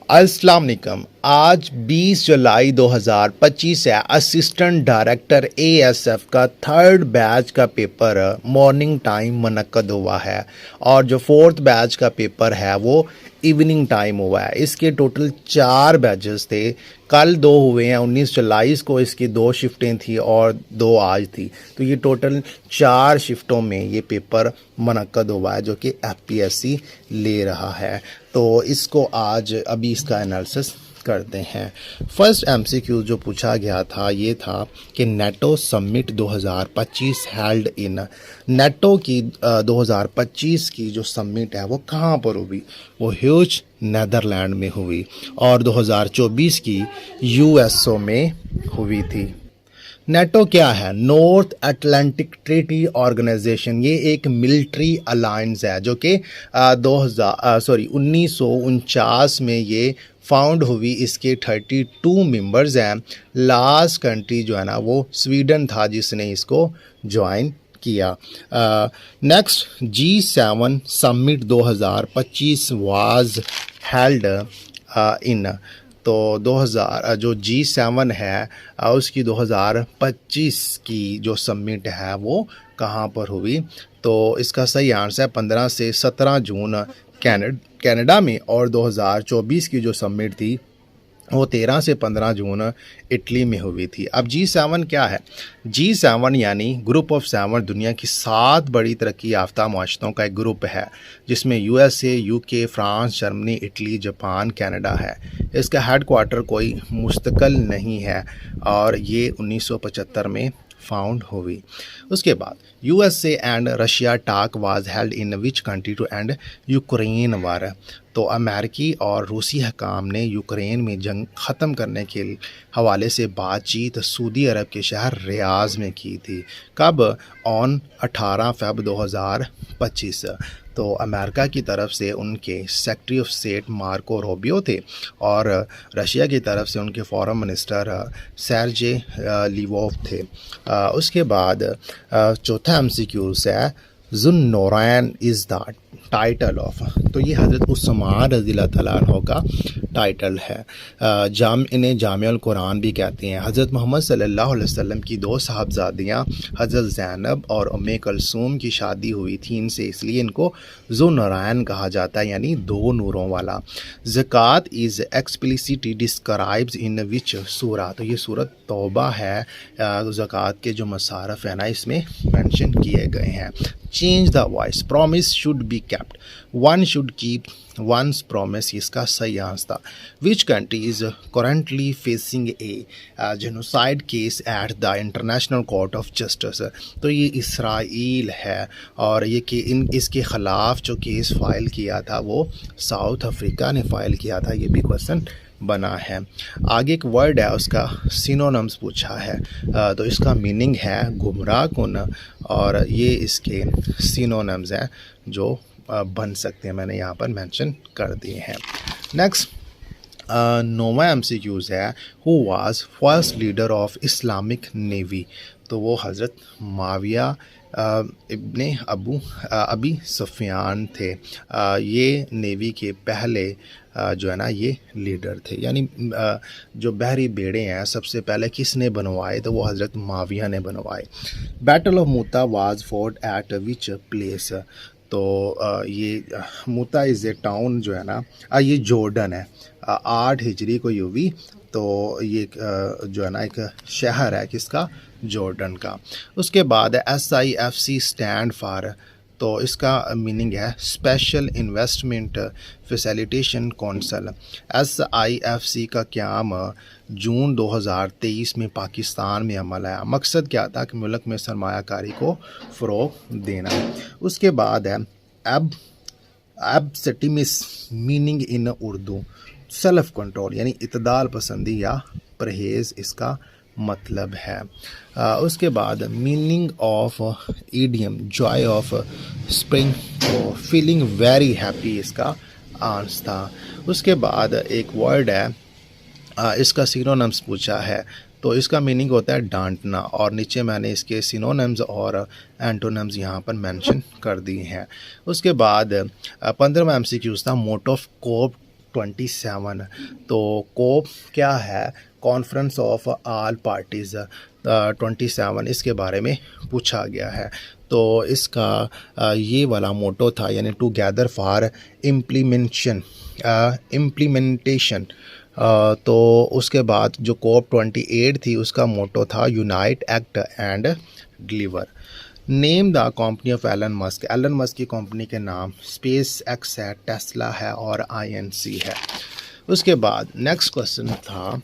अस्सलाम वालेकुम। आज 20 जुलाई 2025 है। असिस्टेंट डायरेक्टर एएसएफ का थर्ड बैच का पेपर मॉर्निंग टाइम मुनक्कद हुआ है और जो फोर्थ बैच का पेपर है वो इवनिंग टाइम हुआ है। इसके टोटल 4 बैचेस थे। कल 2 हुए हैं, 19 जुलाई को इसकी 2 शिफ्टें थी और 2 आज थी। तो ये टोटल 4 शिफ्टों में ये पेपर मुनक्कद हुआ है जो कि एफपीएससी ले रहा है। तो इसको आज अभी इसका एनालिसिस करते हैं। फर्स्ट एमसीक्यू जो पूछा गया था ये था कि NATO summit 2025 held in. NATO की 2025 की जो समिट है वो कहाँ पर हुई? वो ह्यूज नेदरलैंड में हुई और 2024 की यूएसओ में हुई थी। नेटो क्या है? North Atlantic Treaty Organization. ये एक मिलिट्री अलायंस है जो कि 1949 में ये फाउंड हुई। इसके 32 मेंबर्स हैं। लास्ट कंट्री जो है ना वो स्वीडन था जिसने इसको ज्वाइन किया। Next G7 summit 2025 was held इन। तो 2000 जो G7 है उसकी 2025 की जो समिट है वो कहाँ पर हुई? तो इसका सही आंसर है 15 से 17 जून कनाडा में और 2024 की जो समिट थी वो 13 से 15 जून इटली में हुई थी। अब G7 क्या है? G7 यानी ग्रुप ऑफ 7 दुनिया की 7 बड़ी तरक्की याफ्ता माशरों का एक ग्रुप है जिसमें USA, UK, France, Germany, Italy, Japan, Canada है। इसका हेडक्वार्टर कोई मुस्तकिल नहीं है और ये 1975 में फाउंड हुई। उसके बाद USA and Russia talk was held in which country to end Ukraine war. तो अमेरिकी और रूसी हकाम ने यूक्रेन में जंग ख़त्म करने के हवाले से बातचीत सऊदी अरब के शहर रियाज में की थी। कब? On 18 February 2025। तो अमेरिका की तरफ से उनके secretary of state Marco Rubio थे और रशिया की तरफ से उनके फॉरेन मिनिस्टर सर्जे लिवोव थे। उसके बाद चौथा एमसीक्यूज़ है ज़ुन्नूरैन इज़ द टाइटल ऑफ। तो ये हज़रत उस्मान रज़ियल्लाहु तआला अन्हु का टाइटल है। इन्हें जामिउल कुरान भी कहते हैं। हज़रत मोहम्मद सल्लल्लाहु अलैहि वसल्लम की 2 साहबजादियाँ हज़रत ज़ैनब और उम्मे कुलसूम की शादी हुई थी इनसे, इसलिए इनको ज़ुन्नूरैन कहा जाता है यानी 2 नूरों वाला। ज़कात इज़ एक्सप्लिसिटली डिस्क्राइब्स इन विच सूरा। तो ये सूरत तौबा है। ज़कात के जो मसारफ़ है ना इसमें मेंशन किए गए हैं। Change the voice, promise should be kept, one should keep once promise. इसका सही आंसर था। Which country is currently facing A genocide case at the international court of justice. तो ये इसराइल है और ये कि इसके ख़िलाफ़ जो केस फाइल किया था वो साउथ अफ्रीका ने फ़ाइल किया था। ये भी क्वेश्चन बना है। आगे एक वर्ड है उसका सिनोनिम्स पूछा है। तो इसका मीनिंग है गुमराह कुन और ये इसके सिनोनिम्स हैं जो बन सकते हैं। मैंने यहाँ पर मेंशन कर दिए हैं। नेक्स्ट नोवा एमसीक्यूज़ है who was first leader of Islamic navy. तो वो हज़रत माविया इब्ने अबी सुफियान थे। ये नेवी के पहले जो है ना ये लीडर थे। यानी जो बहरी बेड़े हैं सबसे पहले किसने बनवाए? तो वो हज़रत माविया ने बनवाए। Battle of Mutah was fought at which place. तो ये मूता इज़ ए टाउन जो है ना ये जॉर्डन है। 8 हिजरी को हुई। तो ये जो है ना एक शहर है किसका? जॉर्डन का। उसके बाद SIFC स्टैंड फॉर। तो इसका मीनिंग है special investment facilitation council. SIFC का क़याम जून 2023 में पाकिस्तान में अमल आया। मकसद क्या था? कि मुल्क में सरमायाकारी को फ़रोग़ देना। उसके बाद है abstemious, meaning in Urdu self control यानी इतदाल पसंदी या परहेज़ इसका मतलब है। उसके बाद meaning of idiom Joy of spring, तो फीलिंग वेरी हैप्पी इसका आंसर था। उसके बाद एक वर्ड है इसका सिनोनिम्स पूछा है। तो इसका मीनिंग होता है डांटना और नीचे मैंने इसके सिनोनिम्स और एंटोनिम्स यहाँ पर मेंशन कर दिए हैं। उसके बाद 15वां एमसीक्यूज़ था मोट ऑफ कोप 27। तो कोप क्या है? कॉन्फ्रेंस ऑफ ऑल पार्टीज़ 27, इसके बारे में पूछा गया है। तो इसका ये वाला मोटो था, यानी टुगेदर फॉर इम्प्लीमेंटेशन। तो उसके बाद जो कोप 28 थी उसका मोटो था unite, act and deliver. Name the company of Elon Musk. Elon Musk की कंपनी के नाम स्पेस एक्स है, टेस्ला है और INC है। उसके बाद नेक्स्ट क्वेश्चन था,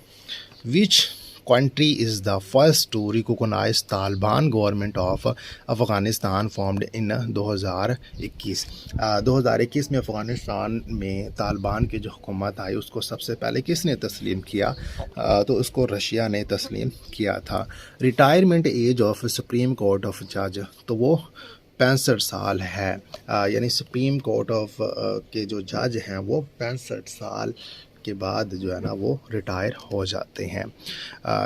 which country is the first to recognise Taliban government of Afghanistan formed in 2021। 2021 में अफ़गानिस्तान में तालिबान की जो हुकूमत आई उसको सबसे पहले किसने तस्लीम किया? तो उसको रशिया ने तस्लीम किया था। Retirement age of supreme court of जज, तो वो 65 साल है। यानी सुप्रीम कोर्ट ऑफ के जो जज हैं वो 65 साल के बाद जो है ना वो रिटायर हो जाते हैं।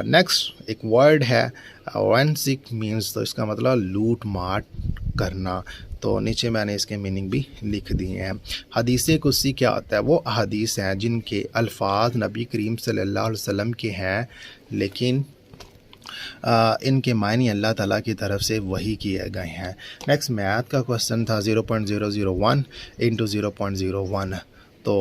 नेक्स्ट एक वर्ड है रेंसिक मीन्स, तो इसका मतलब लूट मार करना। तो नीचे मैंने इसके मीनिंग भी लिख दिए हैं। हदीस कुदसी क्या होता है? वो हदीस हैं जिनके अल्फाज नबी करीम सल्लल्लाहु अलैहि वसल्लम के हैं, लेकिन इनके मायने अल्लाह ताला की तरफ से वही किए गए हैं। नेक्स्ट मैथ का क्वेश्चन था 0.001 इंटू 0.01। तो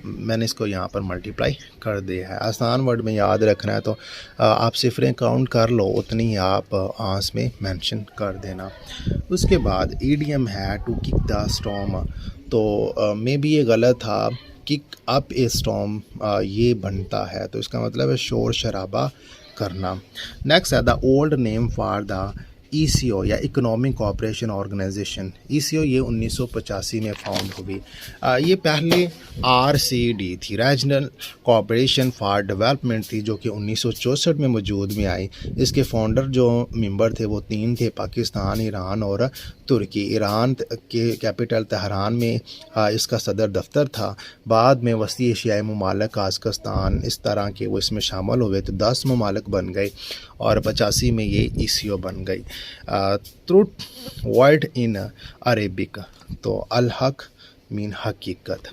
मैंने इसको यहाँ पर मल्टीप्लाई कर दिया है। आसान वर्ड में याद रखना है, तो आप सिफरें काउंट कर लो, उतनी ही आप आंस में मेंशन कर देना। उसके बाद ईडियम है टू किक द स्टॉर्म। तो मे बी ये गलत था, किक अप ए स्टॉर्म ये बनता है, तो इसका मतलब है शोर शराबा करना। नेक्स्ट है the old name for the ECO या इकोनॉमिक कोऑपरेशन ऑर्गेनाइजेशन। ECO ये 1985 में फाउंड हुई। ये पहले RCD थी, रीजनल कोऑपरेशन फॉर डेवलपमेंट थी, जो कि 1964 में वजूद में आई। इसके फाउंडर जो मेंबर थे वो 3 थे, पाकिस्तान, ईरान और तुर्की। ईरान के कैपिटल तेहरान में इसका सदर दफ्तर था। बाद में वसी एशियाई ममालिक, काज़ाकिस्तान, इस तरह के वो इसमें शामिल हुए, तो 10 ममालिक बन गए और 85 में ये ECO बन गई। ट्रुथ वर्ड इन अरेबिक, तो अल हक मीन हकीकत।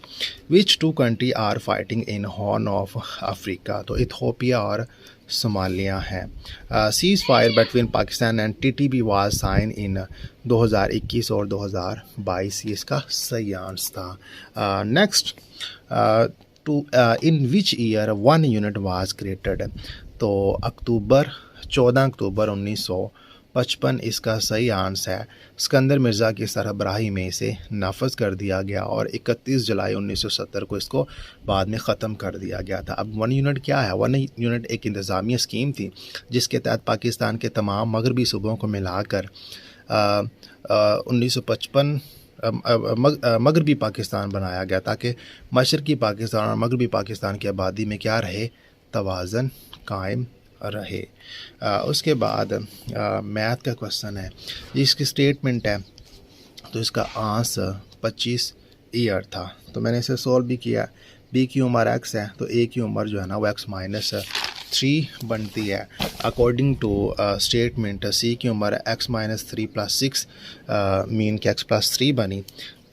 Which two country are fighting in horn of Africa, तो इथियोपिया और सोमालिया है। Ceasefire between Pakistan and TTP was sign in 2021 और 2022, ये इसका सही आंसर था। Next two in which year 1 unit was created, तो 14 अक्टूबर 1955 इसका सही आंसर है। सिकंदर मिर्ज़ा की सरबराही में इसे नाफज कर दिया गया और 31 जुलाई 1970 को इसको बाद में ख़त्म कर दिया गया था। अब 1 यूनिट क्या है? 1 यूनिट एक इंतज़ामी स्कीम थी जिसके तहत पाकिस्तान के तमाम मगरबी सूबों को मिलाकर 1955 मगरबी पाकिस्तान बनाया गया, ताकि मशरक़ी पाकिस्तान और मगरबी पाकिस्तान की आबादी में क्या रहे? तवाज़न कायम रहे। उसके बाद मैथ का क्वेश्चन है, इसकी स्टेटमेंट है, तो इसका आंसर 25 ईयर था। तो मैंने इसे सॉल्व भी किया। B की उम्र x है, तो A की उम्र जो है ना वो x-3 बनती है। अकॉर्डिंग टू स्टेटमेंट C की उम्र x-3 + 6 मीन कि x+3 बनी।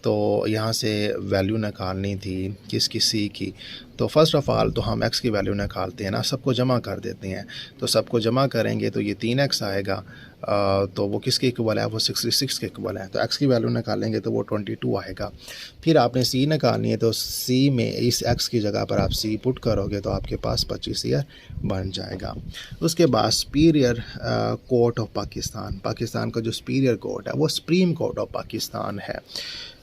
तो यहाँ से वैल्यू निकालनी थी किसकी? C की। तो फर्स्ट ऑफ़ ऑल तो हम x की वैल्यू निकालते हैं ना, सबको जमा कर देते हैं। तो सबको जमा करेंगे तो ये 3x आएगा, तो वो किसके इक्वल है? वो 66 के इक्वल है। तो x की वैल्यू निकालेंगे तो वो 22 आएगा। फिर आपने C निकालनी है, तो C में इस x की जगह पर आप C पुट करोगे तो आपके पास 25 ईयर बन जाएगा। उसके बाद superior court of Pakistan, Pakistan का जो सुपीरियर कोर्ट है वो सुप्रीम कोर्ट ऑफ पाकिस्तान है।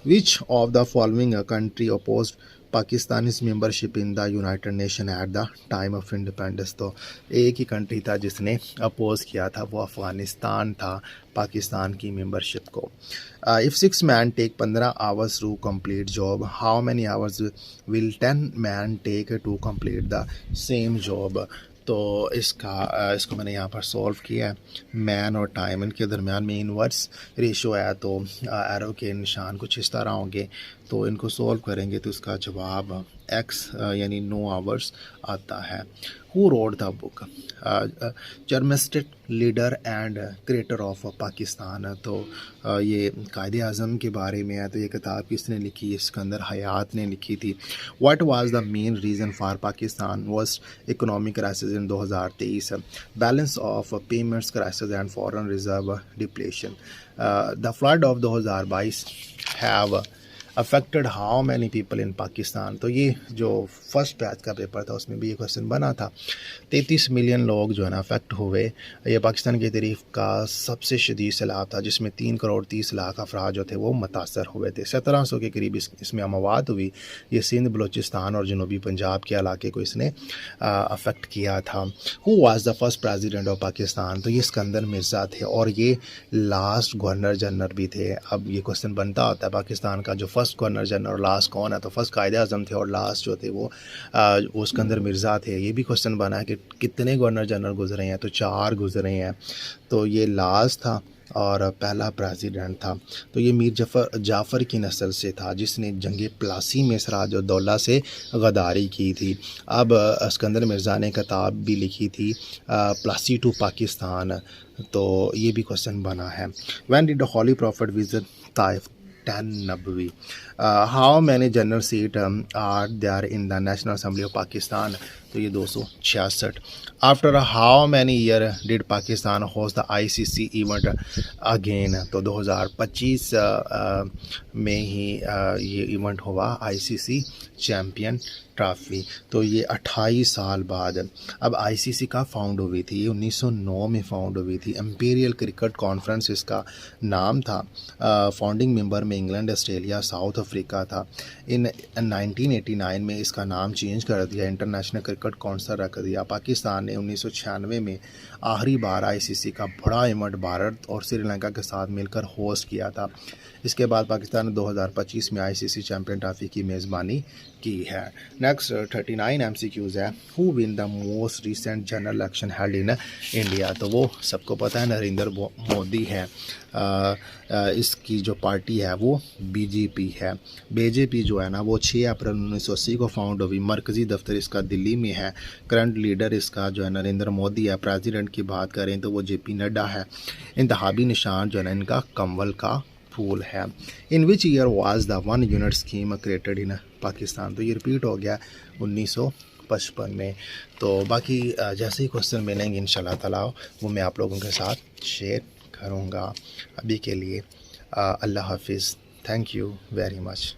Which of the following country opposed Pakistanis membership in the United nation at the time of independence, तो एक ही कंट्री था जिसने अपोज किया था, वो अफ़गानिस्तान था पाकिस्तान की मेंबरशिप को। If 6 man take 15 hours to complete job, how many hours will 10 man take to complete the same job. तो इसको मैंने यहाँ पर सॉल्व किया है। मैन और टाइम इनके दरमियान में इनवर्स रेशो है, तो एरो के निशान कुछ इस तरह होंगे। तो इनको सॉल्व करेंगे तो इसका जवाब एक्स यानी 9 आवर्स आता है। Who wrote the book? Journalist, leader and creator of Pakistan. तो ये कायदे आज़म के बारे में है। तो ये किताब किसने लिखी? सिकंदर हयात ने लिखी थी। What was the main reason for Pakistan worst economic crisis in 2023? Balance of payments crisis and foreign reserve depletion. The flood of 2022 have affected how many people in Pakistan. तो ये जो फर्स्ट बैच का पेपर था उसमें भी ये क्वेश्चन बना था। 33 मिलियन लोग जो है ना अफेक्ट हुए। ये पाकिस्तान की तारीख का सबसे शदीद सैलाब था जिसमें 3 करोड़ 30 लाख अफराद जो थे वो मुतासर हुए थे। 1700 के करीब इसमें अमवात हुई। ये सिंध, बलूचिस्तान और जनूबी पंजाब के इलाके को इसने अफेक्ट किया था। Who was the first president of Pakistan? तो ये सिकंदर मिर्ज़ा थे और ये लास्ट गवर्नर जनरल भी थे। अब ये क्वेश्चन बनता होता है पाकिस्तान का जो फर्स्ट गवर्नर जनरल और लास्ट कौन है? तो फर्स्ट कायदे आज़म थे और लास्ट जो थे वो सिकंदर मिर्ज़ा थे। ये भी क्वेश्चन बना है कि कितने गवर्नर जनरल गुजरे हैं? तो 4 गुजरे हैं। तो ये लास्ट था और पहला प्रेसिडेंट था। तो ये मीर जाफ़र की नस्ल से था जिसने जंग प्लासी में सिराजुद्दौला से गद्दारी की थी। अब सिकंदर मिर्ज़ा ने किताब भी लिखी थी प्लासी टू पाकिस्तान। तो ये भी क्वेश्चन बना है। When did the holy prophet visit Taif? 10 नबवी। How many general seat are there in the national assembly of Pakistan? तो ये 266। After how many year did Pakistan host the ICC event again? तो 2025 में ही ये इवेंट हुआ ICC चैम्पियन ट्रॉफी। तो ये 28 साल बाद। अब ICC का फाउंड हुई थी, 1909 में फाउंड हुई थी। इंपीरियल क्रिकेट कॉन्फ्रेंस इसका नाम था। फाउंडिंग मेंबर में इंग्लैंड, ऑस्ट्रेलिया, साउथ अफ्रीका था। इन 1989 में इसका नाम चेंज कर दिया, इंटरनेशनल क्रिकेट काउंसिल रख दिया। पाकिस्तान ने 1996 में आखिरी बार ICC का बड़ा इवेंट भारत और श्रीलंका के साथ मिलकर होस्ट किया था। इसके बाद पाकिस्तान ने 2025 में ICC चैम्पियन ट्रॉफी की मेज़बानी की है। नेक्स्ट 39 MCQs है। Who win the most recent general election held in India? तो वो सबको पता है, नरेंद्र मोदी है। इसकी जो पार्टी है वो BJP है। BJP जो है ना वो 6 अप्रैल 1980 को फाउंड हुई। मरकज़ी दफ्तर इसका दिल्ली में है। करंट लीडर इसका जो है नरेंद्र मोदी है। प्रेसिडेंट की बात करें तो वो JP नड्डा है। इंतखाबी निशान जो है ना इनका कमल का फूल है। In which year was the 1 unit scheme created in Pakistan? तो ये रिपीट हो गया 1955 में। तो बाकी जैसे ही क्वेश्चन मिलेंगे इंशाल्लाह ताला वो मैं आप लोगों के साथ शेयर करूँगा। अभी के लिए अल्लाह हाफिज़। Thank you very much.